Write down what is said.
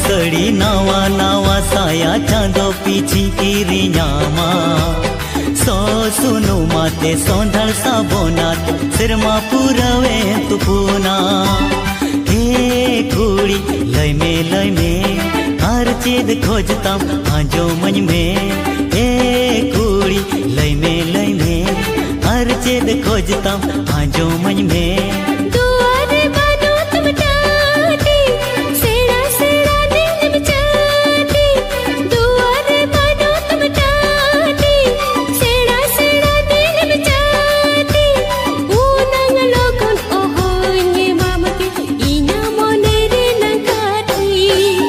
सड़ी नावा नावा साया चांदो पीछी किरियामा सो सुनु माते सौंधल साबोनात सिरमा पुरवे तुपुना हे कुड़ी लय में हर चीज खोजता आजो मन में हे कुड़ी लय में हर चीज खोजता आजो मन में